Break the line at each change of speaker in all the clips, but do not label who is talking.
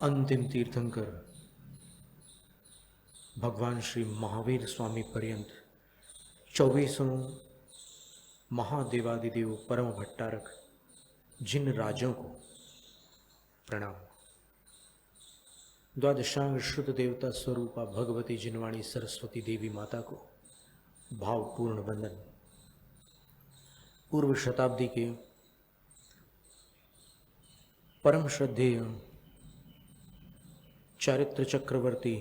अंतिम तीर्थंकर भगवान श्री महावीर स्वामी पर्यंत 24 महादेवादिदेव परम भट्टारक जिन राजों को प्रणाम। द्वादशांग श्रुत देवता स्वरूपा भगवती जिनवाणी सरस्वती देवी माता को भावपूर्ण वंदन। पूर्व शताब्दी के परम श्रद्धेय चारित्र चक्रवर्ती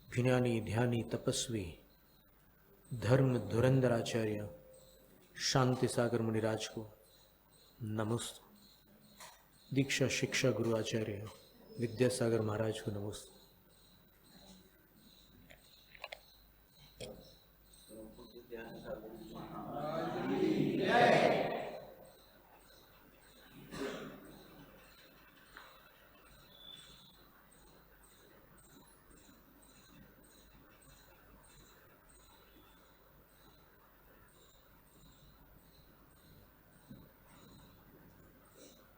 ज्ञानी ध्यानी तपस्वी धर्म धुरंधराचार्य शांति सागर मुनिराज को नमस्ते। दीक्षा शिक्षा गुरु आचार्य विद्यासागर महाराज को नमस्ते।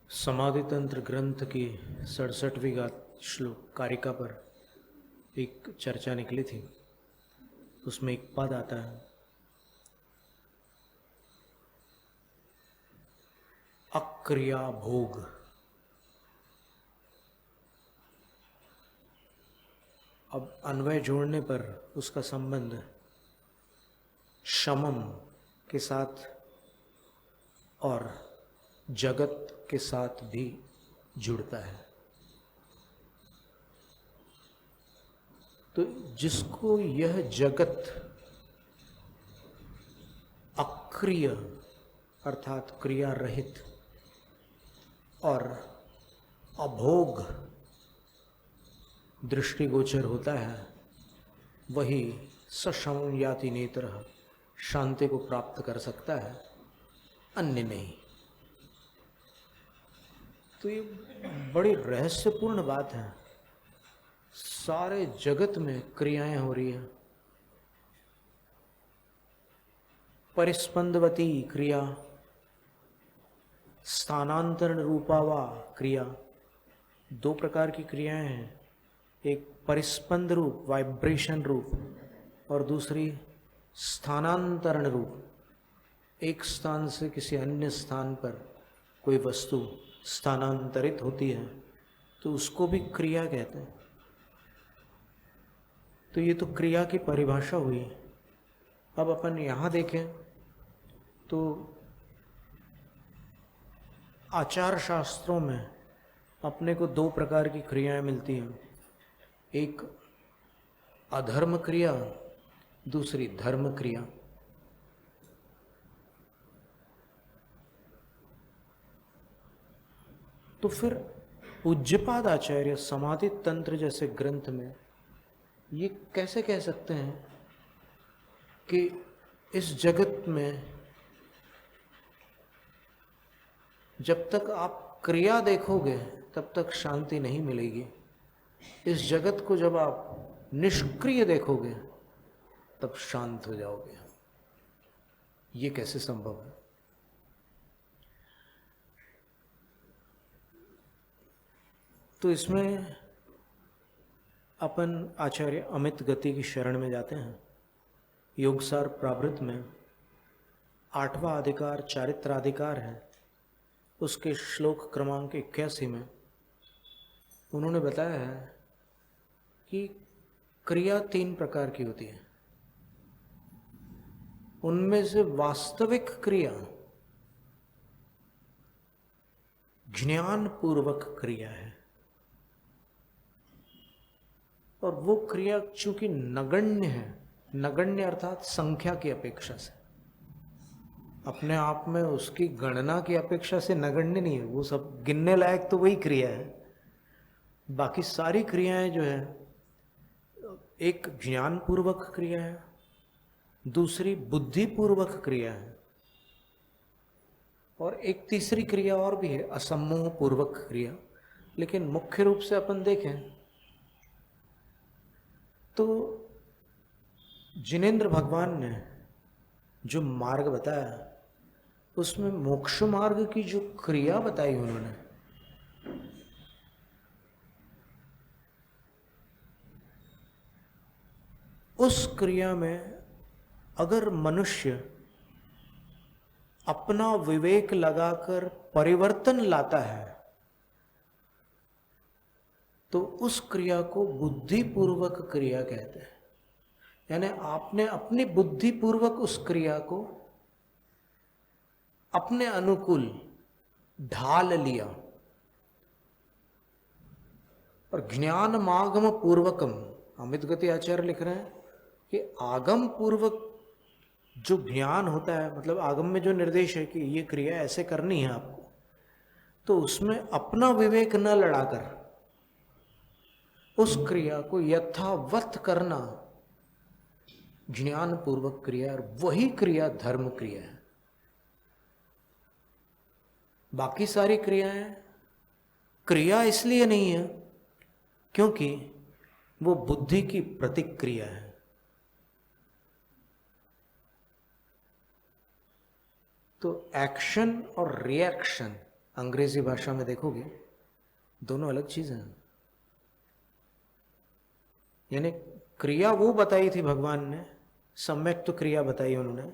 समाधि तंत्र ग्रंथ की 67वीं श्लोक कारिका पर एक चर्चा निकली थी। उसमें एक पद आता है, अक्रिया भोग। अब अन्वय जोड़ने पर उसका संबंध शमम के साथ और जगत के साथ भी जुड़ता है। तो जिसको यह जगत अक्रिय अर्थात क्रिया रहित और अभोग दृष्टिगोचर होता है, वही सशम याति नेत्र शांति को प्राप्त कर सकता है, अन्य नहीं। तो ये बड़ी रहस्यपूर्ण बात है। सारे जगत में क्रियाएं हो रही है, परिस्पंदवती क्रिया, स्थानांतरण रूपावा क्रिया। दो प्रकार की क्रियाएं हैं, एक परिस्पंद रूप वाइब्रेशन रूप और दूसरी स्थानांतरण रूप। एक स्थान से किसी अन्य स्थान पर कोई वस्तु स्थानांतरित होती है तो उसको भी क्रिया कहते हैं। तो ये तो क्रिया की परिभाषा हुई। अब अपन यहाँ देखें तो आचार शास्त्रों में अपने को दो प्रकार की क्रियाएं मिलती हैं, एक अधर्म क्रिया, दूसरी धर्म क्रिया। तो फिर पूज्यपाद आचार्य समाधि तंत्र जैसे ग्रंथ में ये कैसे कह सकते हैं कि इस जगत में जब तक आप क्रिया देखोगे तब तक शांति नहीं मिलेगी, इस जगत को जब आप निष्क्रिय देखोगे तब शांत हो जाओगे। ये कैसे संभव है? तो इसमें अपन आचार्य अमित गति की शरण में जाते हैं। योगसार प्रावृत में 8वां अधिकार चारित्राधिकार है, उसके श्लोक क्रमांक 81 में उन्होंने बताया है कि क्रिया 3 प्रकार की होती है। उनमें से वास्तविक क्रिया ज्ञान पूर्वक क्रिया है, और वो क्रिया चूंकि नगण्य है, नगण्य अर्थात संख्या की अपेक्षा से, अपने आप में उसकी गणना की अपेक्षा से नगण्य नहीं है, वो सब गिनने लायक तो वही क्रिया है। बाकी सारी क्रियाएं जो है, एक ज्ञान पूर्वक क्रिया है, दूसरी बुद्धि पूर्वक क्रिया है, और एक तीसरी क्रिया और भी है, असम्मोह पूर्वक क्रिया। लेकिन मुख्य रूप से अपन देखें तो जिनेंद्र भगवान ने जो मार्ग बताया उसमें मोक्ष मार्ग की जो क्रिया बताई उन्होंने, उस क्रिया में अगर मनुष्य अपना विवेक लगाकर परिवर्तन लाता है तो उस क्रिया को बुद्धिपूर्वक क्रिया कहते हैं। यानी आपने अपनी बुद्धिपूर्वक उस क्रिया को अपने अनुकूल ढाल लिया। और ज्ञान मागम पूर्वकम, अमित गति आचार्य लिख रहे हैं कि आगम पूर्वक जो ज्ञान होता है, मतलब आगम में जो निर्देश है कि ये क्रिया ऐसे करनी है आपको, तो उसमें अपना विवेक न लड़ाकर उस क्रिया को यथावत करना ज्ञान पूर्वक क्रिया, और वही क्रिया धर्म क्रिया है। बाकी सारी क्रियाएं क्रिया इसलिए नहीं है क्योंकि वो बुद्धि की प्रतिक्रिया है। तो एक्शन और रिएक्शन अंग्रेजी भाषा में देखोगे दोनों अलग चीजें हैं। यानी क्रिया वो बताई थी भगवान ने, सम्यक तो क्रिया बताई उन्होंने,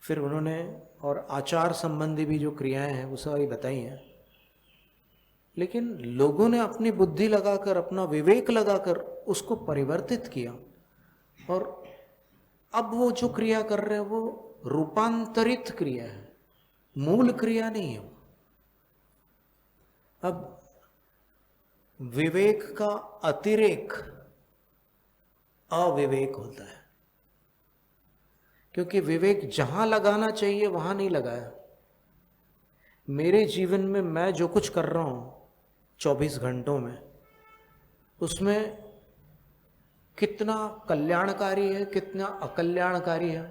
फिर उन्होंने और आचार संबंधी भी जो क्रियाएं हैं वो सारी बताई हैं, लेकिन लोगों ने अपनी बुद्धि लगाकर, अपना विवेक लगाकर उसको परिवर्तित किया, और अब वो जो क्रिया कर रहे हैं वो रूपांतरित क्रिया है, मूल क्रिया नहीं है। अब विवेक का अतिरेक अविवेक होता है, क्योंकि विवेक जहां लगाना चाहिए वहां नहीं लगाया। मेरे जीवन में मैं जो कुछ कर रहा हूं 24 घंटों में, उसमें कितना कल्याणकारी है, कितना अकल्याणकारी है,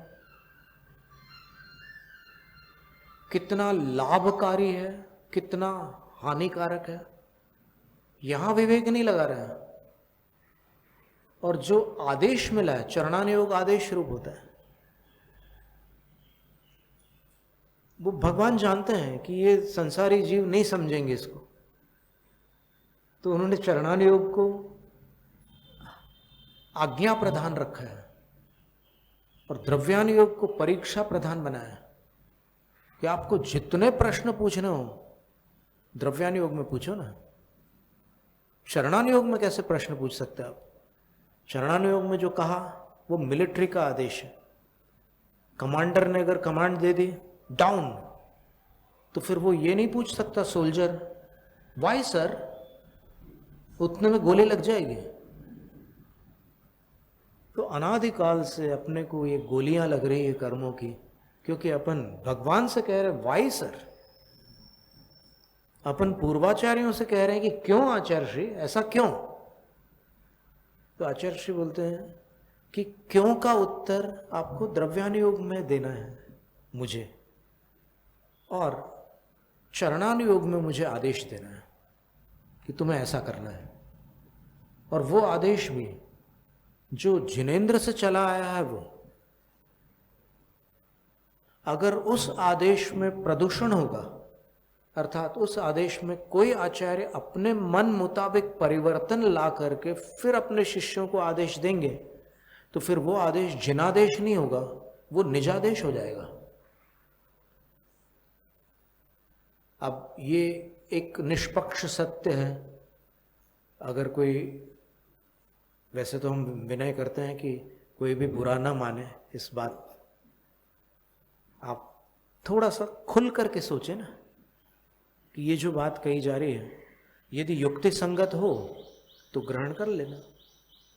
कितना लाभकारी है, कितना हानिकारक है, यहां विवेक नहीं लगा रहा है। और जो आदेश मिला है, चरणानुयोग आदेश रूप होता है, वो भगवान जानते हैं कि ये संसारी जीव नहीं समझेंगे इसको, तो उन्होंने चरणानुयोग को आज्ञा प्रधान रखा है और द्रव्यानुयोग को परीक्षा प्रधान बनाया कि आपको जितने प्रश्न पूछने हो द्रव्यानुयोग में पूछो ना, चरणानुयोग में कैसे प्रश्न पूछ सकते आप? चरणानुयोग में जो कहा वो मिलिट्री का आदेश है। कमांडर ने अगर कमांड दे दी डाउन, तो फिर वो ये नहीं पूछ सकता सोल्जर वाई सर, उतने में गोली लग जाएगी। तो अनादिकाल से अपने को ये गोलियां लग रही है कर्मों की, क्योंकि अपन भगवान से कह रहे वाई सर, अपन पूर्वाचार्यों से कह रहे हैं कि क्यों आचार्य श्री, ऐसा क्यों? तो आचार्य श्री बोलते हैं कि क्यों का उत्तर आपको द्रव्यानुयोग में देना है मुझे, और चरणानुयोग में मुझे आदेश देना है कि तुम्हें ऐसा करना है। और वो आदेश भी जो जिनेंद्र से चला आया है, वो अगर उस आदेश में प्रदूषण होगा, अर्थात उस आदेश में कोई आचार्य अपने मन मुताबिक परिवर्तन ला करके फिर अपने शिष्यों को आदेश देंगे, तो फिर वो आदेश जिनादेश नहीं होगा, वो निजादेश हो जाएगा। अब ये एक निष्पक्ष सत्य है। अगर कोई, वैसे तो हम विनय करते हैं कि कोई भी बुरा ना माने इस बात, आप थोड़ा सा खुल करके सोचें ना कि ये जो बात कही जा रही है यदि युक्ति संगत हो तो ग्रहण कर लेना,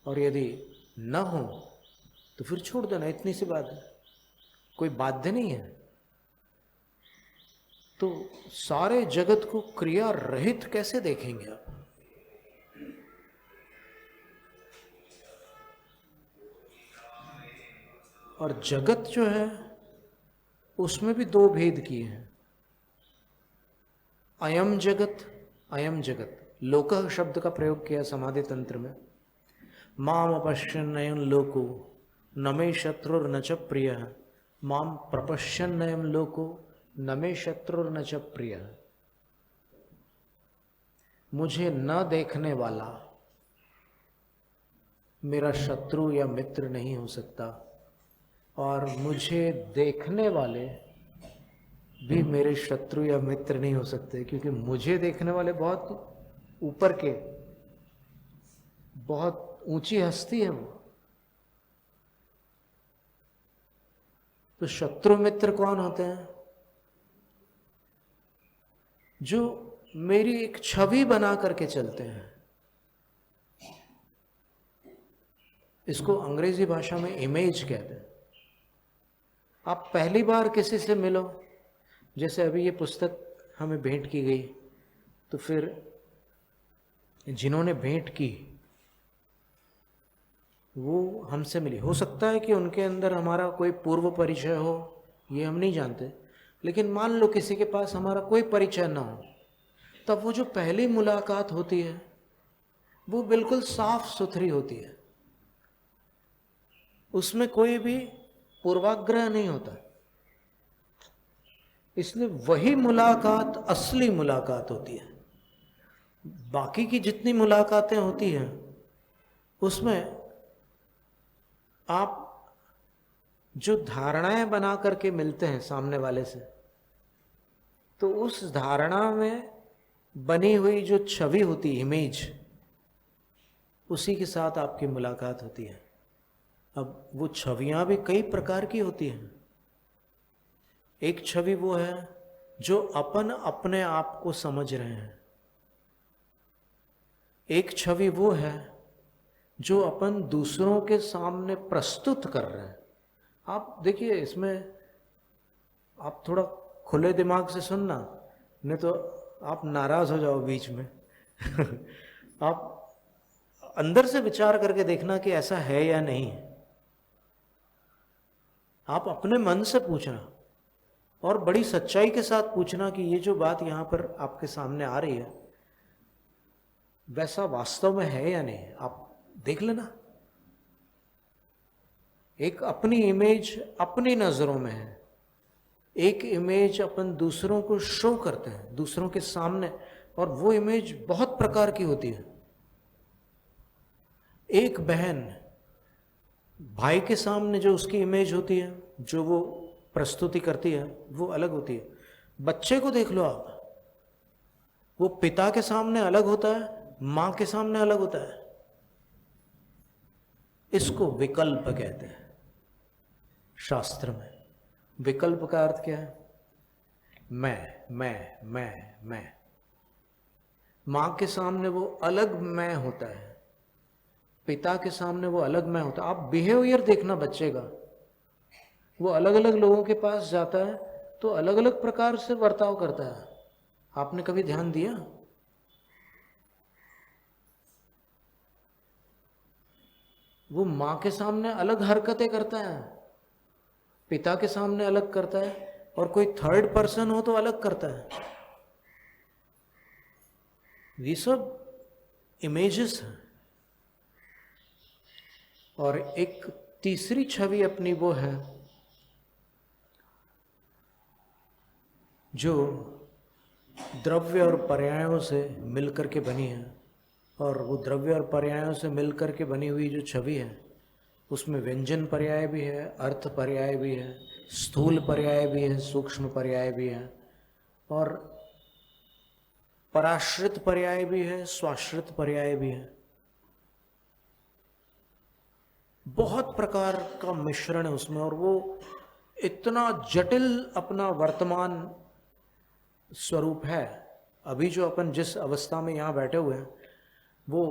और यदि न हो तो फिर छोड़ देना, इतनी सी बात है, कोई बाध्य नहीं है। तो सारे जगत को क्रिया रहित कैसे देखेंगे आप? और जगत जो है उसमें भी दो भेद किए हैं, अयम जगत अयम जगत। लोकः शब्द का प्रयोग किया समाधि तंत्र में। माम अपश्यन्नयं लोको न मे शत्रुर्न च प्रियः, माम प्रपश्यन्नयं लोको न मे शत्रुर्न च प्रियः। मुझे न देखने वाला मेरा शत्रु या मित्र नहीं हो सकता, और मुझे देखने वाले भी मेरे शत्रु या मित्र नहीं हो सकते, क्योंकि मुझे देखने वाले बहुत ऊपर के, बहुत ऊंची हस्ती है वो। तो शत्रु मित्र कौन होते हैं? जो मेरी एक छवि बना करके चलते हैं। इसको अंग्रेजी भाषा में इमेज कहते हैं। आप पहली बार किसी से मिलो, जैसे अभी ये पुस्तक हमें भेंट की गई, तो फिर जिन्होंने भेंट की वो हमसे मिली, हो सकता है कि उनके अंदर हमारा कोई पूर्व परिचय हो, ये हम नहीं जानते, लेकिन मान लो किसी के पास हमारा कोई परिचय ना हो, तब वो जो पहली मुलाकात होती है वो बिल्कुल साफ सुथरी होती है, उसमें कोई भी पूर्वाग्रह नहीं होता। इसलिए वही मुलाकात असली मुलाकात होती है। बाकी की जितनी मुलाकातें होती हैं उसमें आप जो धारणाएं बना करके मिलते हैं सामने वाले से, तो उस धारणा में बनी हुई जो छवि होती है, इमेज, उसी के साथ आपकी मुलाकात होती है। अब वो छवियां भी कई प्रकार की होती हैं। एक छवि वो है जो अपन अपने आप को समझ रहे हैं। एक छवि वो है जो अपन दूसरों के सामने प्रस्तुत कर रहे हैं। आप देखिए, इसमें आप थोड़ा खुले दिमाग से सुनना, नहीं तो आप नाराज हो जाओ बीच में। आप अंदर से विचार करके देखना कि ऐसा है या नहीं। आप अपने मन से पूछना और बड़ी सच्चाई के साथ पूछना कि ये जो बात यहां पर आपके सामने आ रही है वैसा वास्तव में है या नहीं। आप देख लेना। एक अपनी इमेज अपनी नजरों में है, एक इमेज अपन दूसरों को शो करते हैं दूसरों के सामने, और वो इमेज बहुत प्रकार की होती है। एक बहन भाई के सामने जो उसकी इमेज होती है, जो वो प्रस्तुति करती है, वो अलग होती है। बच्चे को देख लो आप, वो पिता के सामने अलग होता है, मां के सामने अलग होता है। इसको विकल्प कहते हैं शास्त्र में। विकल्प का अर्थ क्या है? मैं। मां के सामने वो अलग मैं होता है, पिता के सामने वो अलग मैं होता है। आप बिहेवियर देखना बच्चे का, वो अलग अलग लोगों के पास जाता है तो अलग अलग प्रकार से बर्ताव करता है। आपने कभी ध्यान दिया? वो मां के सामने अलग हरकतें करता है, पिता के सामने अलग करता है, और कोई थर्ड पर्सन हो तो अलग करता है। ये सब इमेजेस हैं। और एक तीसरी छवि अपनी वो है जो द्रव्य और पर्यायों से मिलकर के बनी है। और वो द्रव्य और पर्यायों से मिलकर के बनी हुई जो छवि है उसमें व्यंजन पर्याय भी है, अर्थ पर्याय भी है, स्थूल पर्याय भी है, सूक्ष्म पर्याय भी है, और पराश्रित पर्याय भी है, स्वाश्रित पर्याय भी है। बहुत प्रकार का मिश्रण है उसमें, और वो इतना जटिल अपना वर्तमान स्वरूप है। अभी जो अपन जिस अवस्था में यहाँ बैठे हुए हैं वो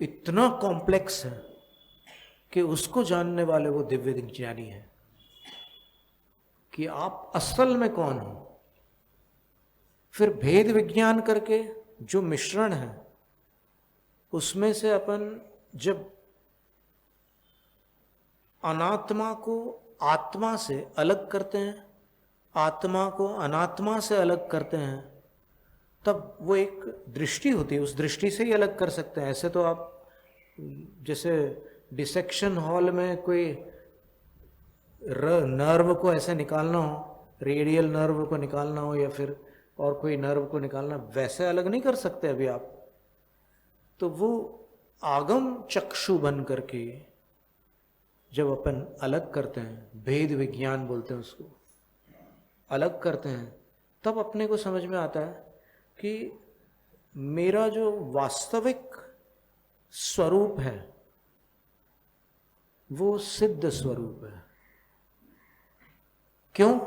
इतना कॉम्प्लेक्स है कि उसको जानने वाले वो दिव्य विज्ञानी है कि आप असल में कौन हो। फिर भेद विज्ञान करके जो मिश्रण है उसमें से अपन जब अनात्मा को आत्मा से अलग करते हैं, आत्मा को अनात्मा से अलग करते हैं, तब वो एक दृष्टि होती है। उस दृष्टि से ही अलग कर सकते हैं। ऐसे तो आप जैसे डिसेक्शन हॉल में कोई नर्व को ऐसे निकालना हो, रेडियल नर्व को निकालना हो या फिर और कोई नर्व को निकालना, वैसे अलग नहीं कर सकते अभी आप। तो वो आगम चक्षु बन करके जब अपन अलग करते हैं, भेद विज्ञान बोलते हैं उसको, अलग करते हैं, तब अपने को समझ में आता है कि मेरा जो वास्तविक स्वरूप है वो सिद्ध स्वरूप है। क्यों?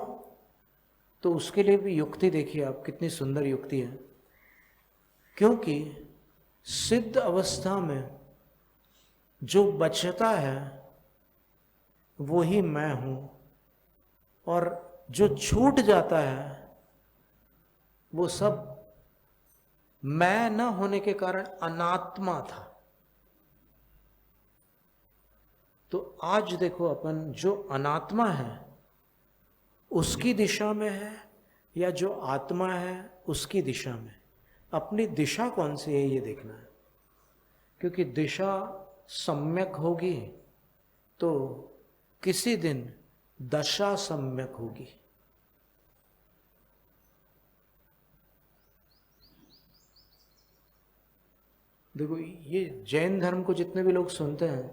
तो उसके लिए भी युक्ति देखिए आप, कितनी सुंदर युक्ति है। क्योंकि सिद्ध अवस्था में जो बचता है वो ही मैं हूं, और जो छूट जाता है वो सब मैं न होने के कारण अनात्मा था। तो आज देखो अपन जो अनात्मा है उसकी दिशा में है या जो आत्मा है उसकी दिशा में, अपनी दिशा कौन सी है ये देखना है। क्योंकि दिशा सम्यक होगी तो किसी दिन दशा सम्यक होगी। देखो ये जैन धर्म को जितने भी लोग सुनते हैं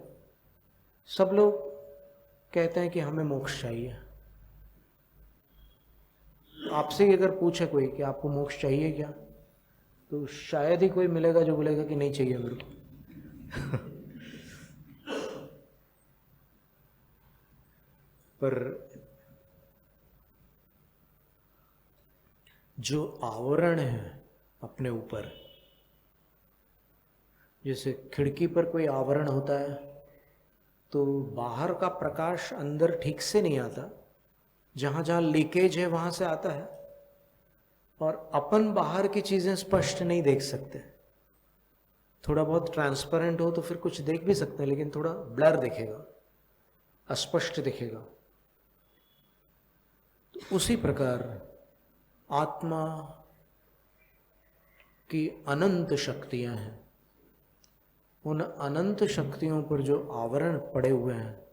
सब लोग कहते हैं कि हमें मोक्ष चाहिए। आपसे अगर पूछे कोई कि आपको मोक्ष चाहिए क्या, तो शायद ही कोई मिलेगा जो बोलेगा कि नहीं चाहिए मेरे को। पर जो आवरण है अपने ऊपर, जैसे खिड़की पर कोई आवरण होता है तो बाहर का प्रकाश अंदर ठीक से नहीं आता, जहां जहां लीकेज है वहां से आता है, और अपन बाहर की चीजें स्पष्ट नहीं देख सकते। थोड़ा बहुत ट्रांसपेरेंट हो तो फिर कुछ देख भी सकते हैं, लेकिन थोड़ा ब्लर दिखेगा, अस्पष्ट दिखेगा। तो उसी प्रकार आत्मा की अनंत शक्तियां हैं। उन अनंत शक्तियों पर जो आवरण पड़े हुए हैं,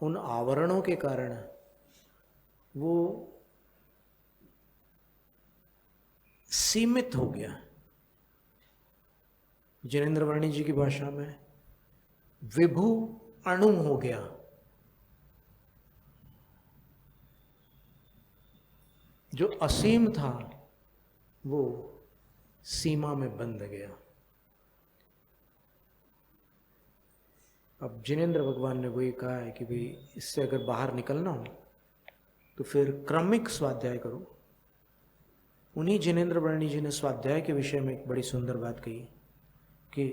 उन आवरणों के कारण वो सीमित हो गया। जिनेंद्र वर्णी जी की भाषा में विभु अणु हो गया। जो असीम था वो सीमा में बंध गया। अब जिनेंद्र भगवान ने वही कहा है कि भाई इससे अगर बाहर निकलना हो तो फिर क्रमिक स्वाध्याय करो। उन्हीं जिनेंद्र वर्णी जी ने स्वाध्याय के विषय में एक बड़ी सुंदर बात कही कि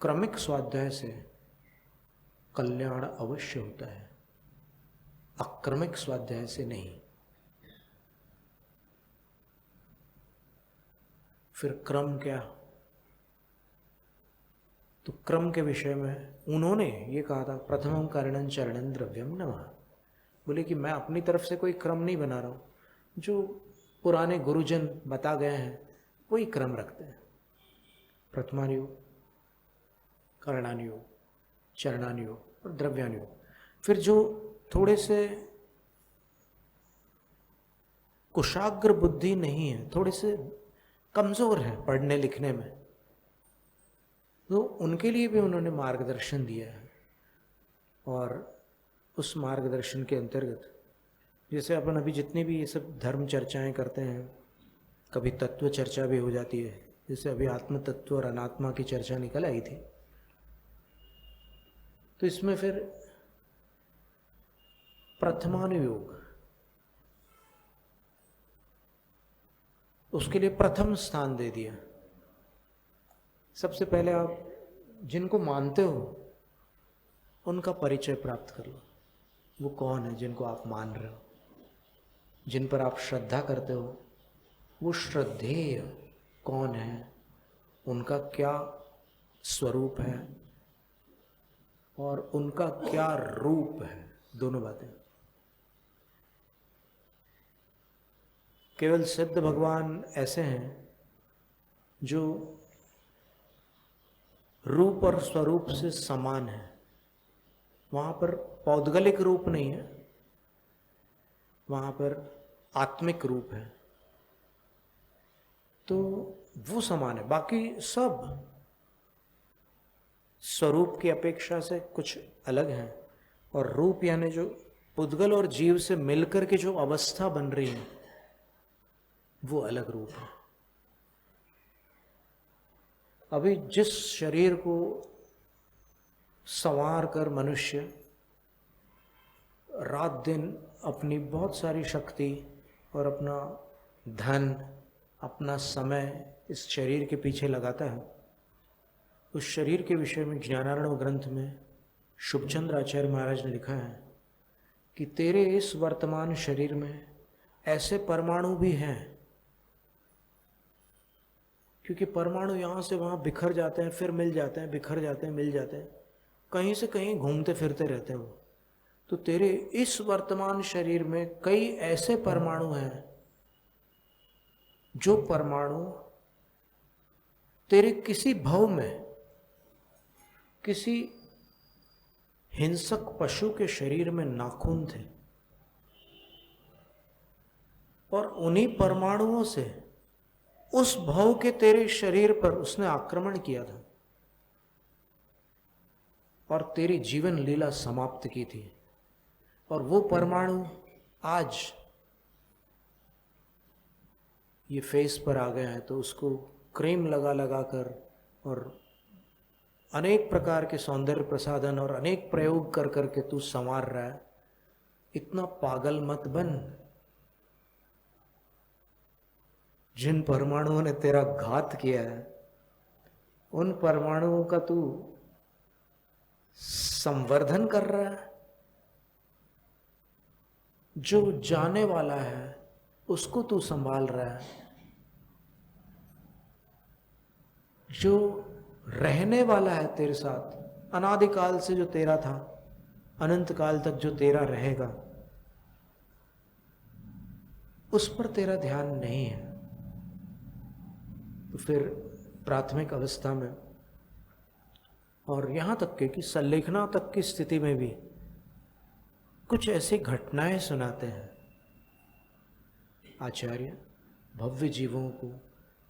क्रमिक स्वाध्याय से कल्याण अवश्य होता है, अक्रमिक स्वाध्याय से नहीं। फिर क्रम क्या? तो क्रम के विषय में उन्होंने ये कहा था, प्रथमं कारणं चरणं द्रव्यम नमः। बोले कि मैं अपनी तरफ से कोई क्रम नहीं बना रहा हूँ, जो पुराने गुरुजन बता गए हैं वही क्रम रखते हैं। प्रथमानुयोग, करणानुयोग, चरणानुयोग और द्रव्यानुयोग। फिर जो थोड़े से कुशाग्र बुद्धि नहीं है, थोड़े से कमजोर है पढ़ने लिखने में, तो उनके लिए भी उन्होंने मार्गदर्शन दिया है। और उस मार्गदर्शन के अंतर्गत जैसे अपन अभी जितनी भी ये सब धर्म चर्चाएं करते हैं, कभी तत्व चर्चा भी हो जाती है, जैसे अभी आत्म तत्व और अनात्मा की चर्चा निकल आई थी, तो इसमें फिर प्रथमानुयोग, उसके लिए प्रथम स्थान दे दिया। सबसे पहले आप जिनको मानते हो उनका परिचय प्राप्त कर लो। वो कौन है जिनको आप मान रहे हो, जिन पर आप श्रद्धा करते हो, वो श्रद्धेय कौन है, उनका क्या स्वरूप है और उनका क्या रूप है, दोनों बातें। केवल सिद्ध भगवान ऐसे हैं जो रूप और स्वरूप से समान है, वहां पर पौद्गलिक रूप नहीं है, वहां पर आत्मिक रूप है, तो वो समान है। बाकी सब स्वरूप की अपेक्षा से कुछ अलग हैं, और रूप यानी जो पुद्गल और जीव से मिलकर के जो अवस्था बन रही है वो अलग रूप है। अभी जिस शरीर को संवार कर मनुष्य रात दिन अपनी बहुत सारी शक्ति और अपना धन, अपना समय इस शरीर के पीछे लगाता है, उस शरीर के विषय में ज्ञानार्णव ग्रंथ में शुभचंद्र आचार्य महाराज ने लिखा है कि तेरे इस वर्तमान शरीर में ऐसे परमाणु भी हैं, क्योंकि परमाणु यहाँ से वहाँ बिखर जाते हैं, फिर मिल जाते हैं, बिखर जाते हैं, मिल जाते हैं, कहीं से कहीं घूमते फिरते रहते हैं वो। तो तेरे इस वर्तमान शरीर में कई ऐसे परमाणु हैं जो परमाणु तेरे किसी भव में किसी हिंसक पशु के शरीर में नाखून थे, और उन्हीं परमाणुओं से उस भव के तेरे शरीर पर उसने आक्रमण किया था और तेरी जीवन लीला समाप्त की थी। और वो परमाणु आज ये फेस पर आ गया है, तो उसको क्रीम लगा लगा कर और अनेक प्रकार के सौंदर्य प्रसाधन और अनेक प्रयोग कर करके तू संवार रहा है। इतना पागल मत बन। जिन परमाणुओं ने तेरा घात किया है उन परमाणुओं का तू संवर्धन कर रहा है। जो जाने वाला है उसको तू संभाल रहा है, जो रहने वाला है तेरे साथ अनादिकाल से, जो तेरा था, अनंत काल तक जो तेरा रहेगा, उस पर तेरा ध्यान नहीं है। तो फिर प्राथमिक अवस्था में और यहाँ तक के कि संलेखना तक की स्थिति में भी कुछ ऐसी घटनाएं सुनाते हैं आचार्य, भव्य जीवों को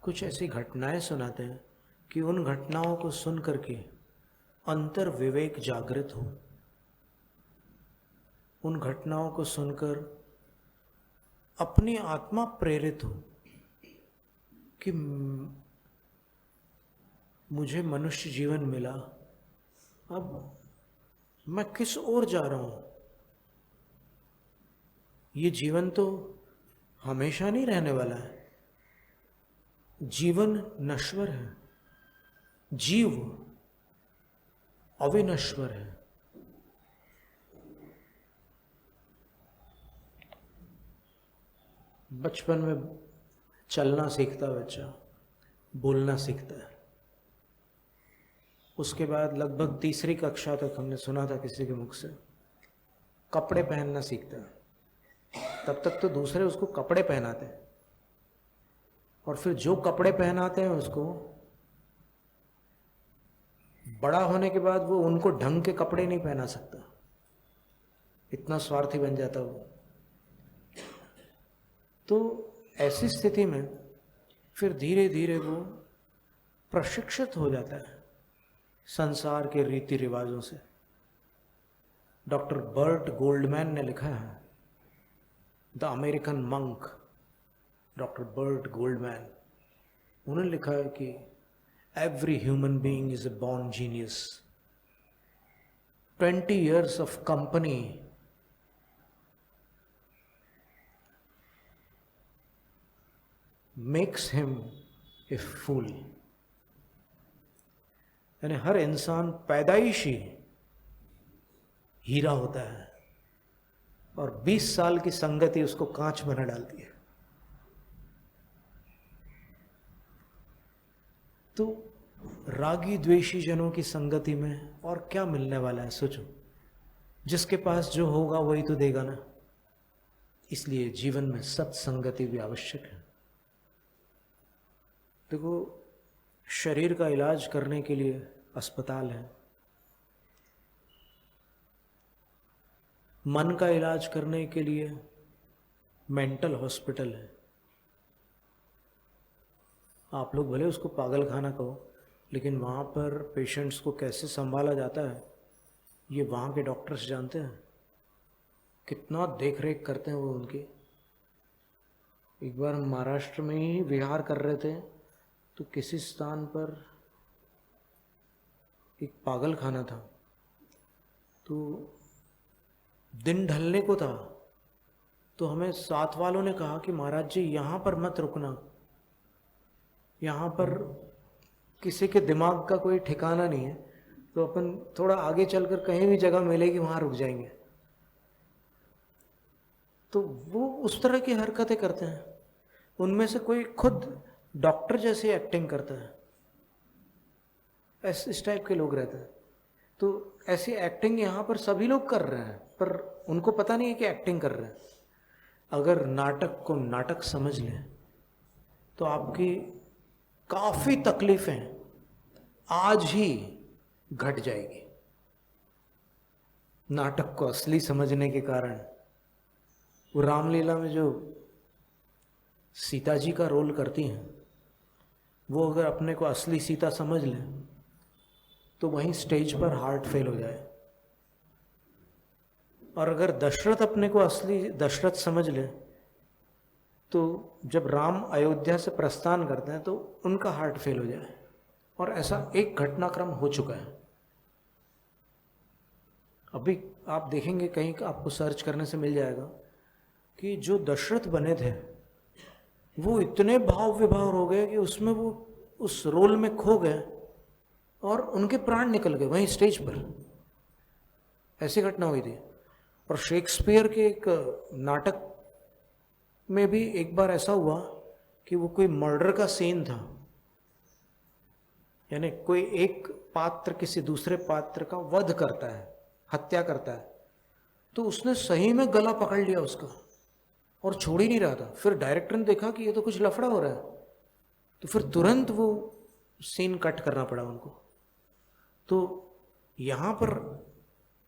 कुछ ऐसी घटनाएं सुनाते हैं कि उन घटनाओं को सुन करके अंतर विवेक जागृत हो, उन घटनाओं को सुनकर अपनी आत्मा प्रेरित हो कि मुझे मनुष्य जीवन मिला, अब मैं किस ओर जा रहा हूं। ये जीवन तो हमेशा नहीं रहने वाला है, जीवन नश्वर है, जीव अविनश्वर है। बचपन में चलना सीखता बच्चा, बोलना सीखता है, उसके बाद लगभग तीसरी कक्षा तक हमने सुना था किसी के मुख से कपड़े पहनना सीखता है। तब तक तो दूसरे उसको कपड़े पहनाते हैं, और फिर जो कपड़े पहनाते हैं उसको, बड़ा होने के बाद वो उनको ढंग के कपड़े नहीं पहना सकता, इतना स्वार्थी बन जाता वो। तो ऐसी स्थिति में फिर धीरे धीरे वो प्रशिक्षित हो जाता है संसार के रीति रिवाजों से। डॉक्टर बर्ट गोल्डमैन ने लिखा है, the American monk, doctor Bert Goldman, उन्होंने लिखा है कि every human being is a born genius. 20 years of company makes him a fool। यानी हर इंसान पैदाइशी हीरा होता है और 20 साल की संगति उसको कांच बना डालती है। तो रागी द्वेषी जनों की संगति में और क्या मिलने वाला है, सोचो। जिसके पास जो होगा वही तो देगा ना। इसलिए जीवन में सत्संगति भी आवश्यक है। देखो, शरीर का इलाज करने के लिए अस्पताल है, मन का इलाज करने के लिए मेंटल हॉस्पिटल है। आप लोग भले उसको पागल खाना कहो, लेकिन वहाँ पर पेशेंट्स को कैसे संभाला जाता है ये वहाँ के डॉक्टर्स जानते हैं। कितना देख रेख करते हैं वो उनकी। एक बार हम महाराष्ट्र में ही विहार कर रहे थे तो किसी स्थान पर एक पागल खाना था, तो दिन ढलने को था, तो हमें साथ वालों ने कहा कि महाराज जी यहाँ पर मत रुकना, यहाँ पर किसी के दिमाग का कोई ठिकाना नहीं है, तो अपन थोड़ा आगे चलकर कहीं भी जगह मिलेगी वहाँ रुक जाएंगे। तो वो उस तरह की हरकतें करते हैं। उनमें से कोई खुद डॉक्टर जैसी एक्टिंग करता है, इस टाइप के लोग रहते हैं। तो ऐसी एक्टिंग यहाँ पर सभी लोग कर रहे हैं, पर उनको पता नहीं है कि एक्टिंग कर रहे हैं। अगर नाटक को नाटक समझ लें तो आपकी काफ़ी तकलीफ़ें आज ही घट जाएगी। नाटक को असली समझने के कारण वो रामलीला में जो सीता जी का रोल करती हैं, वो अगर अपने को असली सीता समझ लें तो वहीं स्टेज पर हार्ट फेल हो जाए। और अगर दशरथ अपने को असली दशरथ समझ ले तो जब राम अयोध्या से प्रस्थान करते हैं तो उनका हार्ट फेल हो जाए। और ऐसा एक घटनाक्रम हो चुका है। अभी आप देखेंगे कहीं आपको सर्च करने से मिल जाएगा कि जो दशरथ बने थे वो इतने भाव विभाव हो गए कि उसमें वो उस रोल में खो गए और उनके प्राण निकल गए वहीं स्टेज पर। ऐसी घटना हुई थी। और शेक्सपियर के एक नाटक में भी एक बार ऐसा हुआ कि वो कोई मर्डर का सीन था, यानी कोई एक पात्र किसी दूसरे पात्र का वध करता है, हत्या करता है, तो उसने सही में गला पकड़ लिया उसका और छोड़ ही नहीं रहा था। फिर डायरेक्टर ने देखा कि ये तो कुछ लफड़ा हो रहा है, तो फिर तुरंत वो सीन कट करना पड़ा उनको। तो यहाँ पर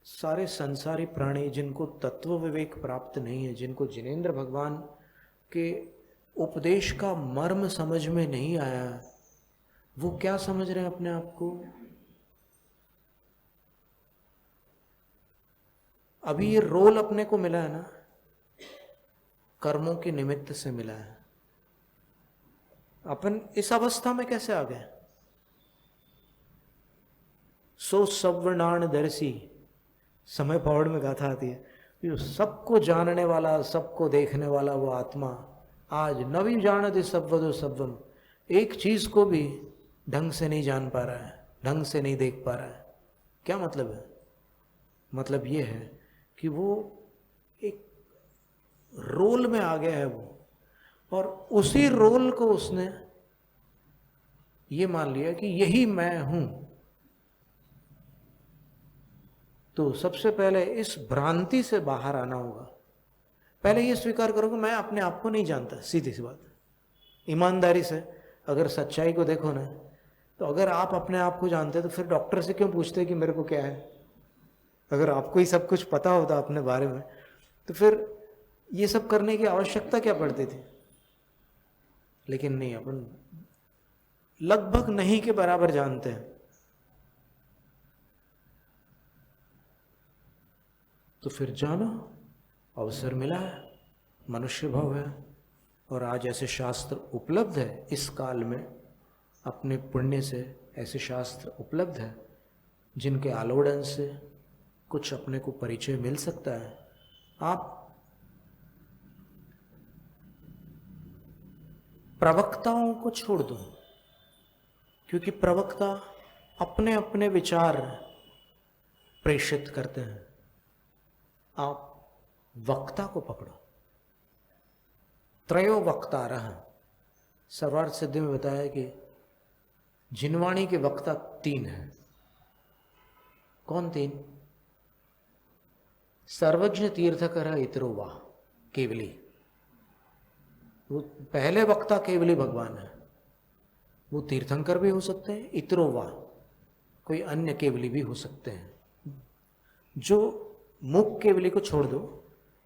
सारे संसारी प्राणी जिनको तत्व विवेक प्राप्त नहीं है, जिनको जिनेंद्र भगवान के उपदेश का मर्म समझ में नहीं आया, वो क्या समझ रहे हैं अपने आप को? अभी ये रोल अपने को मिला है ना, कर्मों के निमित्त से मिला है। अपन इस अवस्था में कैसे आ गए? सो सवर्णान दर्शी, समय पौड़ में गाथा आती है, जो सबको जानने वाला, सबको देखने वाला वो आत्मा आज नवी जानते सब्वदो सब्वम, एक चीज को भी ढंग से नहीं जान पा रहा है, ढंग से नहीं देख पा रहा है। क्या मतलब है? मतलब ये है कि वो एक रोल में आ गया है वो, और उसी रोल को उसने ये मान लिया कि यही मैं हूं। तो सबसे पहले इस भ्रांति से बाहर आना होगा। पहले ये स्वीकार करो कि मैं अपने आप को नहीं जानता। सीधी सी बात, ईमानदारी से अगर सच्चाई को देखो ना, तो अगर आप अपने आप को जानते तो फिर डॉक्टर से क्यों पूछते कि मेरे को क्या है? अगर आपको ही सब कुछ पता होता अपने बारे में तो फिर ये सब करने की आवश्यकता क्या पड़ती थी? लेकिन नहीं, अपन लगभग नहीं के बराबर जानते हैं। तो फिर जानो, अवसर मिला है, मनुष्य भाव है, और आज ऐसे शास्त्र उपलब्ध है। इस काल में अपने पुण्य से ऐसे शास्त्र उपलब्ध है जिनके आलोड़न से कुछ अपने को परिचय मिल सकता है। आप प्रवक्ताओं को छोड़ दो, क्योंकि प्रवक्ता अपने अपने विचार प्रेषित करते हैं। आप वक्ता को पकड़ो। त्रयो वक्तारः, सर्वार्थ सिद्धि में बताया कि जिनवाणी के वक्ता 3 हैं। कौन 3? सर्वज्ञ तीर्थकर इतरो वा, केवली। वो पहले वक्ता केवली भगवान है। वो तीर्थंकर भी हो सकते हैं, इतरो वा कोई अन्य केवली भी हो सकते हैं। जो मुख केवली को छोड़ दो,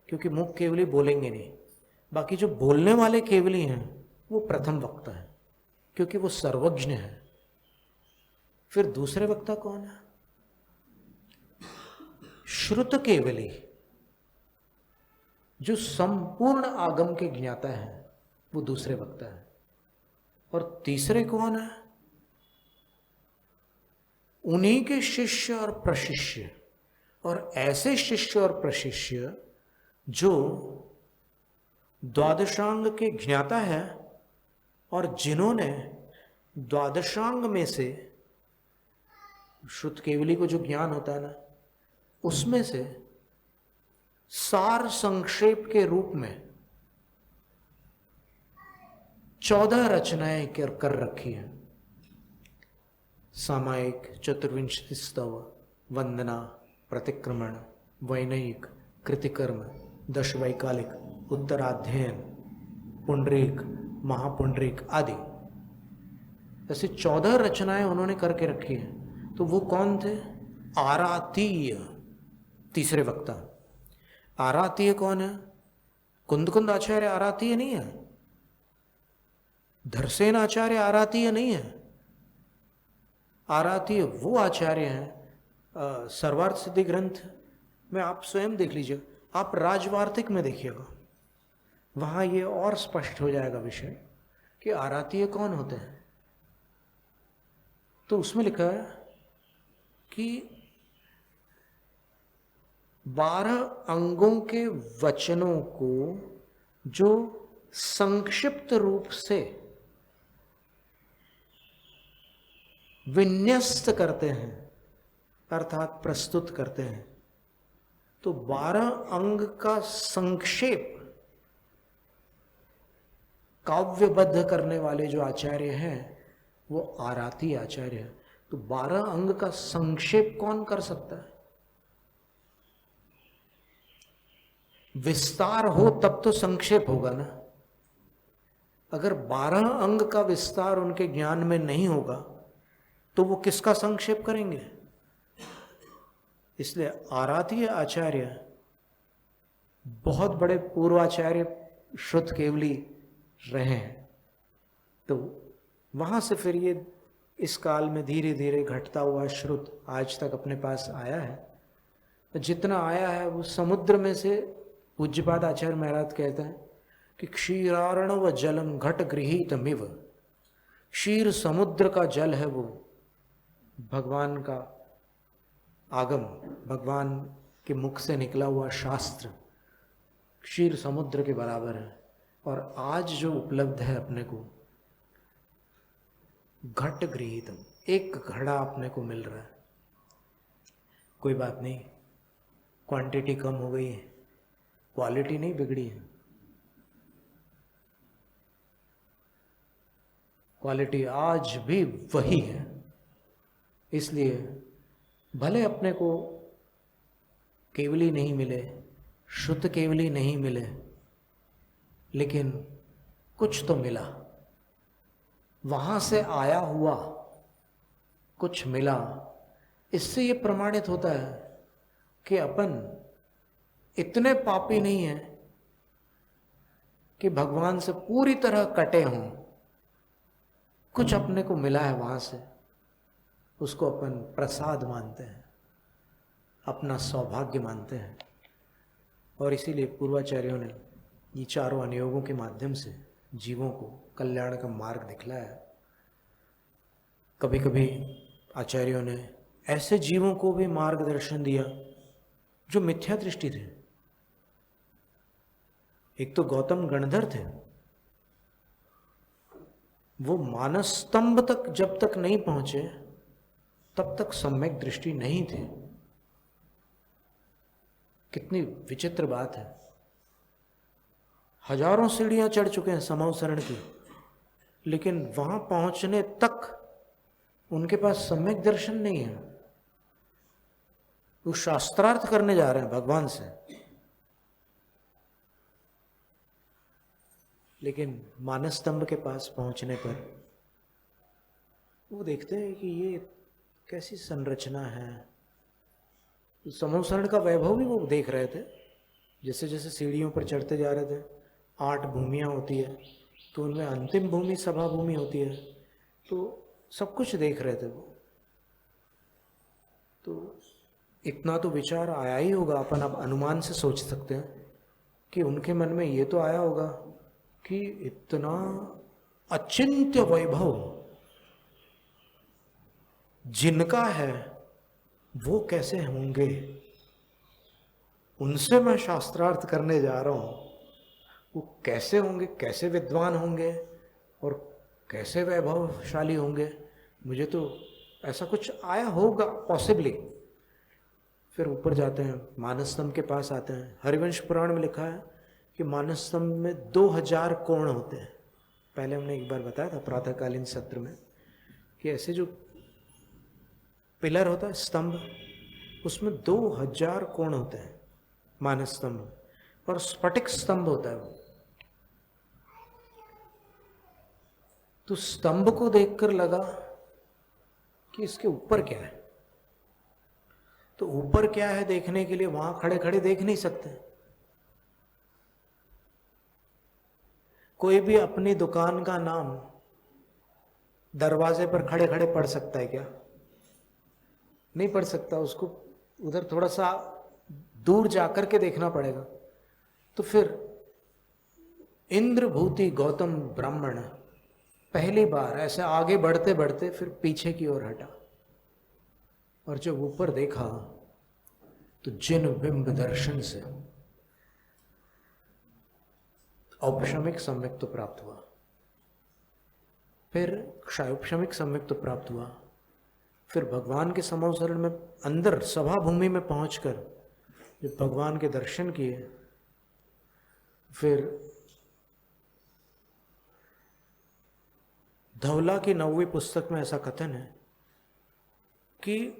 क्योंकि मुख केवली बोलेंगे नहीं। बाकी जो बोलने वाले केवली हैं वो प्रथम वक्ता है, क्योंकि वो सर्वज्ञ है। फिर दूसरे वक्ता कौन है? श्रुत केवली, जो संपूर्ण आगम के ज्ञाता है, वो दूसरे वक्ता है। और तीसरे कौन है? उन्हीं के शिष्य और प्रशिष्य, और ऐसे शिष्य और प्रशिष्य जो द्वादशांग के ज्ञाता है और जिन्होंने द्वादशांग में से श्रुत केवली को जो ज्ञान होता है ना, उसमें से सार संक्षेप के रूप में 14 रचनाएं कर रखी हैं। सामायिक, चतुर्विंशति स्तव, वंदना, प्रतिक्रमण, वैनयिक, कृतिकर्म, दश वैकालिक, उत्तराध्ययन, पुंडरीक, महापुंडरीक आदि, ऐसी 14 रचनाएं उन्होंने करके रखी हैं। तो वो कौन थे? आरातीय, तीसरे वक्ता। आरातीय कौन है? कुंद आचार्य आरातीय नहीं है, धरसेन आचार्य आरातीय नहीं है। आरातीय वो आचार्य हैं, सर्वार्थ सिद्धि ग्रंथ में आप स्वयं देख लीजिए, आप राजवार्तिक में देखिएगा, वहां ये और स्पष्ट हो जाएगा विषय कि आरातीय कौन होते हैं। तो उसमें लिखा है कि 12 अंगों के वचनों को जो संक्षिप्त रूप से विन्यस्त करते हैं, अर्थात प्रस्तुत करते हैं, तो 12 अंग का संक्षेप काव्यबद्ध करने वाले जो आचार्य हैं वो आराती आचार्य है। तो 12 अंग का संक्षेप कौन कर सकता है? विस्तार हो तब तो संक्षेप होगा ना। अगर 12 अंग का विस्तार उनके ज्ञान में नहीं होगा तो वो किसका संक्षेप करेंगे? इसलिए आरातीय आचार्य बहुत बड़े पूर्वाचार्य श्रुत केवली रहे हैं। तो वहां से फिर ये इस काल में धीरे धीरे घटता हुआ श्रुत आज तक अपने पास आया है। तो जितना आया है वो समुद्र में से, पूज्यपाद आचार्य महाराज कहते हैं कि क्षीरार्णव जलम घट गृहीतमिव, क्षीर समुद्र का जल है वो, भगवान का आगम, भगवान के मुख से निकला हुआ शास्त्र क्षीर समुद्र के बराबर है। और आज जो उपलब्ध है अपने को, घट गृहीतम, एक घड़ा अपने को मिल रहा है। कोई बात नहीं, क्वांटिटी कम हो गई है, क्वालिटी नहीं बिगड़ी है। क्वालिटी आज भी वही है। इसलिए भले अपने को केवली नहीं मिले, शुद्ध केवली नहीं मिले, लेकिन कुछ तो मिला, वहां से आया हुआ कुछ मिला। इससे ये प्रमाणित होता है कि अपन इतने पापी नहीं हैं कि भगवान से पूरी तरह कटे हों। कुछ अपने को मिला है वहां से, उसको अपन प्रसाद मानते हैं, अपना सौभाग्य मानते हैं। और इसीलिए पूर्वाचार्यों ने ये चारों अनुयोगों के माध्यम से जीवों को कल्याण का मार्ग दिखलाया। कभी कभी आचार्यों ने ऐसे जीवों को भी मार्गदर्शन दिया जो मिथ्या दृष्टि थे। एक तो गौतम गणधर थे, वो मानस स्तंभ तक जब तक नहीं पहुंचे तब तक सम्यक दृष्टि नहीं थी। कितनी विचित्र बात है। हजारों सीढ़ियां चढ़ चुके हैं समवसरण की, लेकिन वहां पहुंचने तक उनके पास सम्यक दर्शन नहीं है। वो शास्त्रार्थ करने जा रहे हैं भगवान से, लेकिन मानस स्तंभ के पास पहुंचने पर वो देखते हैं कि ये कैसी संरचना है। समवसरण का वैभव भी वो देख रहे थे। जैसे जैसे सीढ़ियों पर चढ़ते जा रहे थे, 8 भूमियाँ होती है, तो उनमें अंतिम भूमि सभा भूमि होती है, तो सब कुछ देख रहे थे वो। तो इतना तो विचार आया ही होगा, अपन अब अनुमान से सोच सकते हैं कि उनके मन में ये तो आया होगा कि इतना अचिंत्य वैभव जिनका है वो कैसे होंगे, उनसे मैं शास्त्रार्थ करने जा रहा हूं, वो कैसे होंगे, कैसे विद्वान होंगे और कैसे वैभवशाली होंगे, मुझे तो ऐसा कुछ आया होगा पॉसिबली। फिर ऊपर जाते हैं, मानसस्तंभ के पास आते हैं। हरिवंश पुराण में लिखा है कि मानसस्तंभ में 2000 कोण होते हैं। पहले हमने एक बार बताया था प्रातःकालीन सत्र में कि ऐसे जो पिलर होता है स्तंभ, उसमें 2000 कोण होते हैं मानस स्तंभ, और स्फटिक स्तंभ होता है वो। तो स्तंभ को देखकर लगा कि इसके ऊपर क्या है, तो ऊपर क्या है देखने के लिए वहां खड़े खड़े देख नहीं सकते। कोई भी अपनी दुकान का नाम दरवाजे पर खड़े खड़े पढ़ सकता है क्या? नहीं पढ़ सकता, उसको उधर थोड़ा सा दूर जाकर के देखना पड़ेगा। तो फिर इंद्रभूति गौतम ब्राह्मण पहली बार ऐसे आगे बढ़ते बढ़ते फिर पीछे की ओर हटा, और जब ऊपर देखा तो जिन बिंब दर्शन से औपशमिक सम्यक तो प्राप्त हुआ, फिर क्षयोपशमिक सम्यक तो प्राप्त हुआ, फिर भगवान के समावसरण में अंदर सभा भूमि में पहुंचकर जब भगवान के दर्शन किए, फिर धवला की 9वीं पुस्तक में ऐसा कथन है कि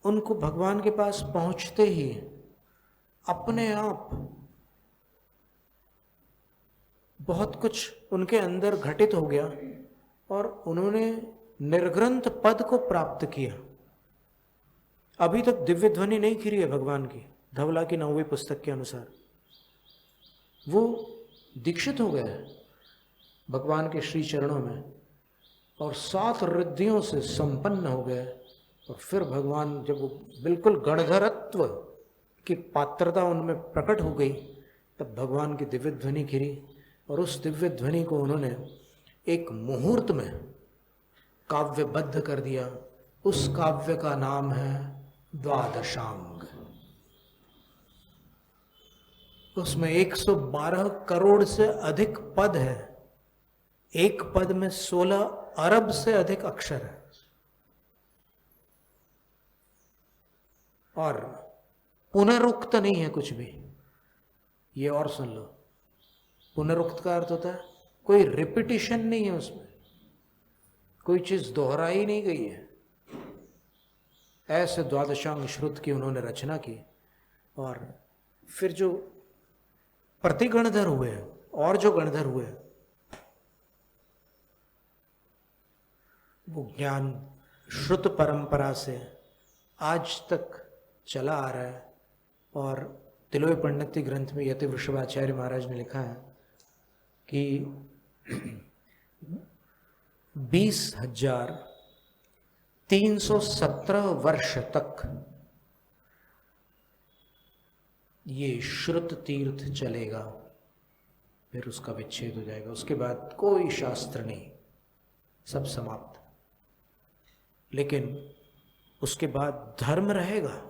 उनको भगवान के पास पहुंचते ही अपने आप बहुत कुछ उनके अंदर घटित हो गया और उन्होंने निर्ग्रंथ पद को प्राप्त किया। अभी तक दिव्य ध्वनि नहीं खिरी है भगवान की, धवला की 9वीं पुस्तक के अनुसार। वो दीक्षित हो गए भगवान के श्री चरणों में और 7 रिद्धियों से संपन्न हो गए। और फिर भगवान जब वो बिल्कुल गणधरत्व की पात्रता उनमें प्रकट हो गई, तब भगवान की दिव्य ध्वनि खिरी, और उस दिव्य ध्वनि को उन्होंने एक मुहूर्त में काव्यबद्ध कर दिया। उस काव्य का नाम है द्वादशांग। उसमें 112 करोड़ से अधिक पद है, एक पद में 16 अरब से अधिक अक्षर है। और पुनरुक्त नहीं है कुछ भी, ये और सुन लो। पुनरुक्त का अर्थ होता है कोई रिपीटिशन नहीं है उसमें, कोई चीज दोहराई नहीं गई है। ऐसे द्वादशांग श्रुत की उन्होंने रचना की। और फिर जो प्रतिगणधर हुए और जो गणधर हुए, वो ज्ञान श्रुत परंपरा से आज तक चला आ रहा है। और तिलोय पंडिती ग्रंथ में यति वृषभाचार्य महाराज ने लिखा है कि 20,317 वर्ष तक ये श्रुत तीर्थ चलेगा, फिर उसका विच्छेद हो जाएगा। उसके बाद कोई शास्त्र नहीं, सब समाप्त। लेकिन उसके बाद धर्म रहेगा,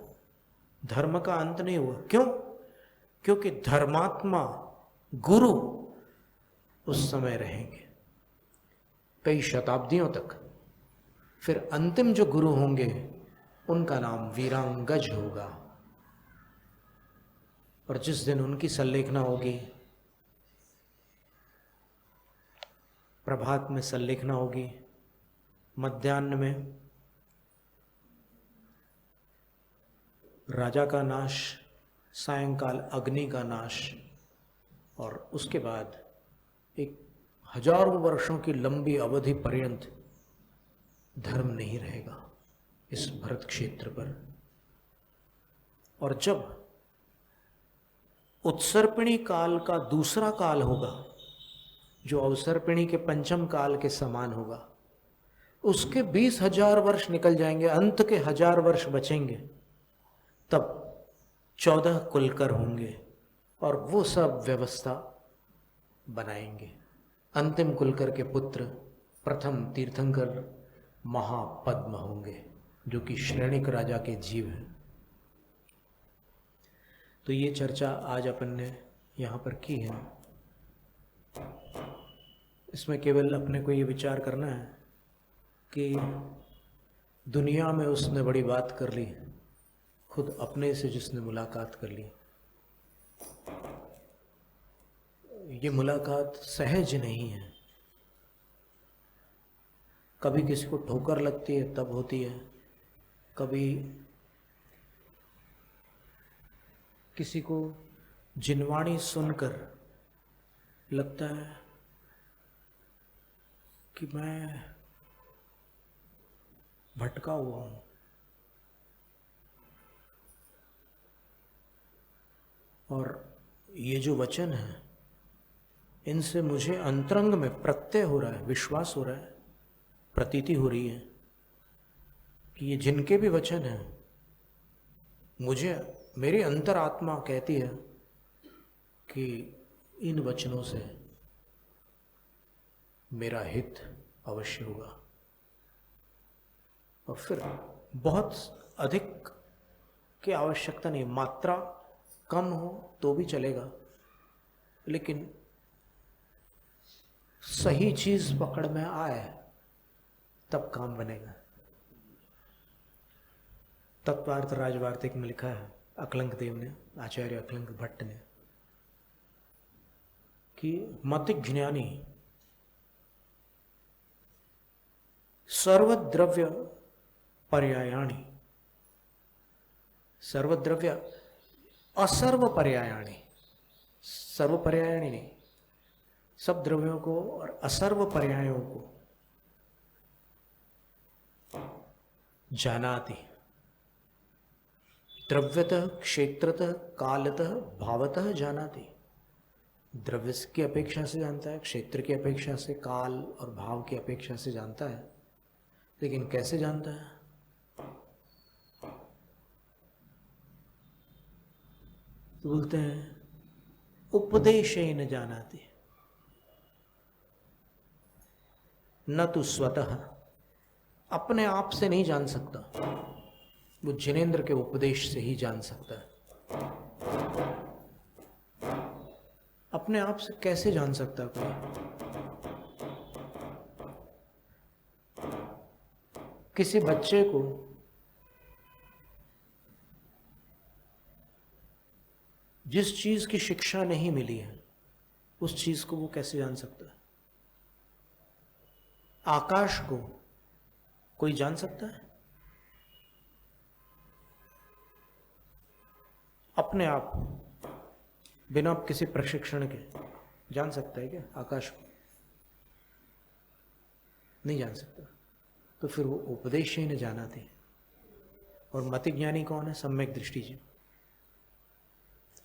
धर्म का अंत नहीं हुआ। क्यों? क्योंकि धर्मात्मा गुरु उस समय रहेंगे कई शताब्दियों तक। फिर अंतिम जो गुरु होंगे उनका नाम वीरांगज होगा, और जिस दिन उनकी संलेखना होगी, प्रभात में संलेखना होगी, मध्याह्न में राजा का नाश, सायंकाल अग्नि का नाश, और उसके बाद एक हजारों वर्षों की लंबी अवधि पर्यंत धर्म नहीं रहेगा इस भरत क्षेत्र पर। और जब उत्सर्पिणी काल का दूसरा काल होगा, जो अवसर्पिणी के पंचम काल के समान होगा, उसके 20,000 वर्ष निकल जाएंगे, अंत के 1000 वर्ष बचेंगे, तब 14 कुलकर होंगे और वो सब व्यवस्था बनाएंगे। अंतिम कुलकर के पुत्र प्रथम तीर्थंकर महापद्म होंगे, जो कि श्रेणिक राजा के जीव हैं। तो ये चर्चा आज अपन ने यहाँ पर की है। इसमें केवल अपने को ये विचार करना है कि दुनिया में उसने बड़ी बात कर ली, खुद अपने से जिसने मुलाकात कर ली, ये मुलाकात सहज नहीं है। कभी किसी को ठोकर लगती है तब होती है, कभी किसी को जिनवाणी सुनकर लगता है कि मैं भटका हुआ हूँ, और ये जो वचन है इनसे मुझे अंतरंग में प्रत्यय हो रहा है, विश्वास हो रहा है, प्रतीति हो रही है कि ये जिनके भी वचन हैं, मुझे मेरी अंतरात्मा कहती है कि इन वचनों से मेरा हित अवश्य होगा। और फिर बहुत अधिक की आवश्यकता नहीं, मात्रा कम हो तो भी चलेगा, लेकिन सही चीज पकड़ में आए तब काम बनेगा। तत्वार्थ राजवार्तिक में लिखा है अकलंक देव ने, आचार्य अकलंक भट्ट ने, कि मतिज्ञानी सर्वद्रव्य पर्यायाणि, सर्वद्रव्य असर्व पर्यायाणि, सर्व पर्यायाणि नहीं, सब द्रव्यों को और असर्व पर्यायों को जानाति, द्रव्यतः क्षेत्रतः कालतः भावतः जानाति। द्रव्य की अपेक्षा से जानता है, क्षेत्र की अपेक्षा से, काल और भाव की अपेक्षा से जानता है, लेकिन कैसे जानता है? तो बोलते हैं उपदेशेन जानाति, न तो स्वतः, अपने आप से नहीं जान सकता, वो जिनेंद्र के उपदेश से ही जान सकता है। अपने आप से कैसे जान सकता है कोई? किसी बच्चे को जिस चीज की शिक्षा नहीं मिली है, उस चीज को वो कैसे जान सकता है? आकाश को कोई जान सकता है? अपने आप बिना किसी प्रशिक्षण के जान सकता है क्या आकाश को? नहीं जान सकता। तो फिर वो उपदेश ही न जाना थे। और मतिज्ञानी कौन है? सम्यक दृष्टि जीव।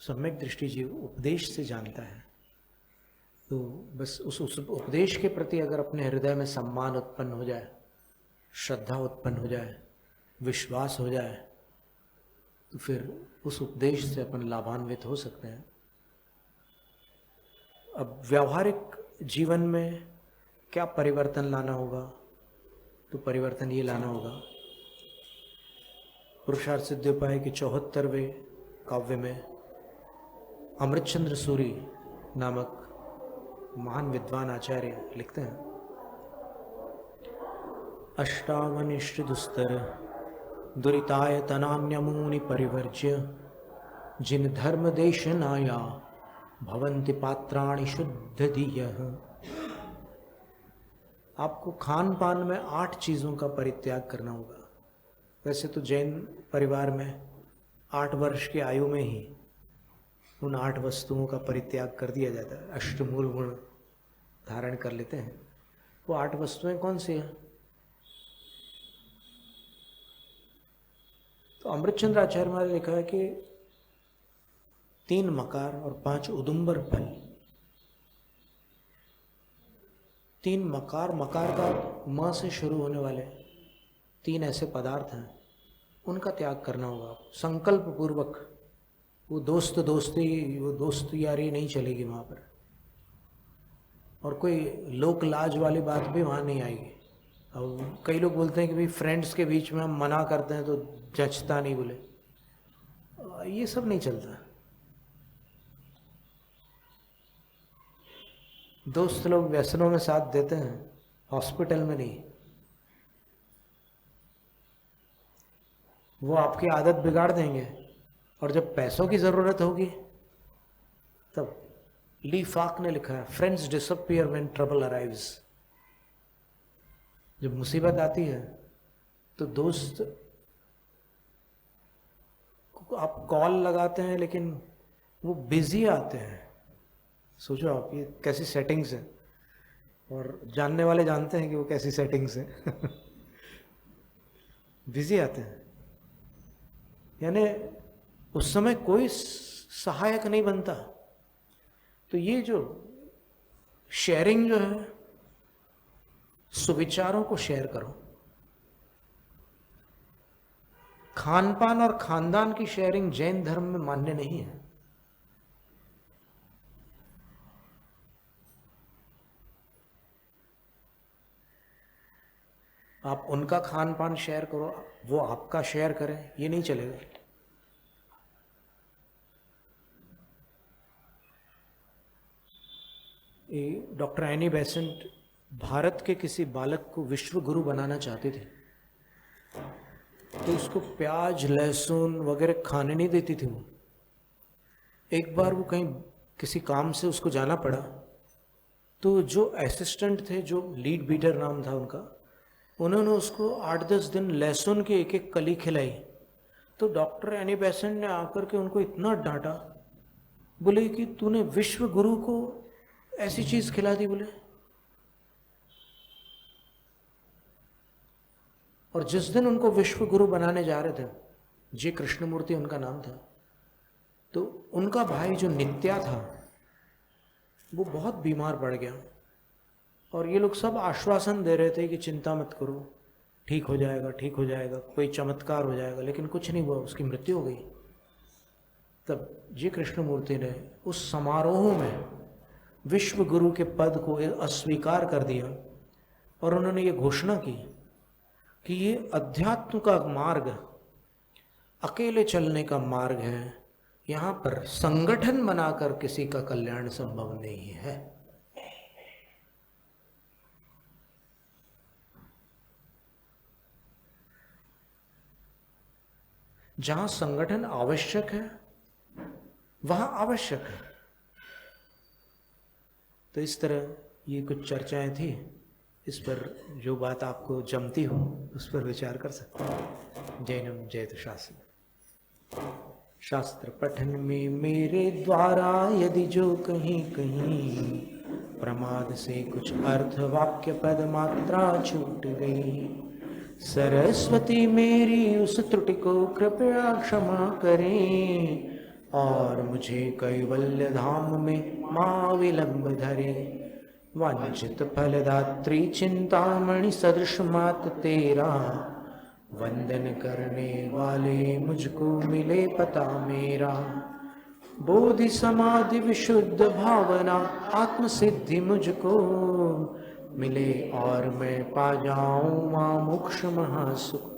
सम्यक दृष्टि जीव उपदेश से जानता है। तो बस उस उपदेश के प्रति अगर अपने हृदय में सम्मान उत्पन्न हो जाए, श्रद्धा उत्पन्न हो जाए, विश्वास हो जाए, तो फिर उस उपदेश से अपन लाभान्वित हो सकते हैं। अब व्यावहारिक जीवन में क्या परिवर्तन लाना होगा? तो परिवर्तन ये लाना होगा, पुरुषार्थ सिद्धियोपाय के 74वें काव्य में अमृतचंद्र सूरी नामक महान विद्वान आचार्य लिखते हैं, अष्टावनिष्ठ दुरिताय तनान्यमूनि परिवर्ज्य जिन धर्म देशनाया भवन्ति पात्राणि शुद्ध धीयः। आपको खान पान में 8 चीज़ों का परित्याग करना होगा। वैसे तो जैन परिवार में 8 वर्ष की आयु में ही उन 8 वस्तुओं का परित्याग कर दिया जाता है, अष्टमूल गुण धारण कर लेते हैं। वो 8 वस्तुएं कौन सी हैं? तो अमृतचंद्र आचार्य महाराज ने लिखा है कि 3 मकार और 5 उदुम्बर फल, तीन मकार, मकार का म से शुरू होने वाले तीन ऐसे पदार्थ हैं, उनका त्याग करना होगा संकल्प पूर्वक। वो दोस्त यारी नहीं चलेगी वहाँ पर, और कोई लोक लाज वाली बात भी वहाँ नहीं आएगी। अब कई लोग बोलते हैं कि भाई फ्रेंड्स के बीच में हम मना करते हैं तो जचता नहीं, बोले ये सब नहीं चलता। दोस्त लोग व्यसनों में साथ देते हैं, हॉस्पिटल में नहीं। वो आपकी आदत बिगाड़ देंगे, और जब पैसों की जरूरत होगी तब ली फाक ने लिखा है, friends disappear when trouble arrives. जब मुसीबत आती है तो दोस्त को आप कॉल लगाते हैं लेकिन वो बिजी आते हैं। सोचो आप, ये कैसी सेटिंग्स है, और जानने वाले जानते हैं कि वो कैसी सेटिंग्स है। बिजी आते हैं, यानी उस समय कोई सहायक नहीं बनता। तो ये जो शेयरिंग जो है, सुविचारों को शेयर करो। खान पान और खानदान की शेयरिंग जैन धर्म में मान्य नहीं है। आप उनका खान पान शेयर करो, वो आपका शेयर करें, ये नहीं चलेगा। डॉक्टर एनी बेसेंट भारत के किसी बालक को विश्व गुरु बनाना चाहते थे, तो उसको प्याज लहसुन वगैरह खाने नहीं देती थी वो। एक बार वो कहीं किसी काम से उसको जाना पड़ा, तो जो असिस्टेंट थे, जो लीड बीटर नाम था उनका, उन्होंने उसको 8-10 दिन लहसुन की एक एक कली खिलाई। तो डॉक्टर एनी बेसेंट ने आकर के उनको इतना डांटा, बोले कि तूने विश्व गुरु को ऐसी चीज खिला दी, बोले। और जिस दिन उनको विश्व गुरु बनाने जा रहे थे, जी कृष्णमूर्ति उनका नाम था, तो उनका भाई जो नित्या था वो बहुत बीमार पड़ गया, और ये लोग सब आश्वासन दे रहे थे कि चिंता मत करो, ठीक हो जाएगा, ठीक हो जाएगा, कोई चमत्कार हो जाएगा, लेकिन कुछ नहीं हुआ, उसकी मृत्यु हो गई। तब जी कृष्णमूर्ति ने उस समारोह में विश्व गुरु के पद को अस्वीकार कर दिया, और उन्होंने ये घोषणा की कि ये अध्यात्म का मार्ग अकेले चलने का मार्ग है, यहाँ पर संगठन बनाकर किसी का कल्याण संभव नहीं है। जहां संगठन आवश्यक है वहां आवश्यक है। तो इस तरह ये कुछ चर्चाएं थी, इस पर जो बात आपको जमती हो उस पर विचार कर सकते हैं। जैनम जयतु शास्त्र। शास्त्र पठन में मेरे द्वारा यदि जो कहीं कहीं प्रमाद से कुछ अर्थ वाक्य पद मात्रा छूट गई, सरस्वती मेरी उस त्रुटि को कृपया क्षमा करें, और मुझे कैवल्य धाम में मां विलंब धरे। वांछित फलदात्री चिंतामणि सदृश मात तेरा, वंदन करने वाले मुझको मिले पता मेरा। बोधि समाधि विशुद्ध भावना आत्म सिद्धि मुझको मिले, और मैं पा जाऊं मां मोक्ष महासुख।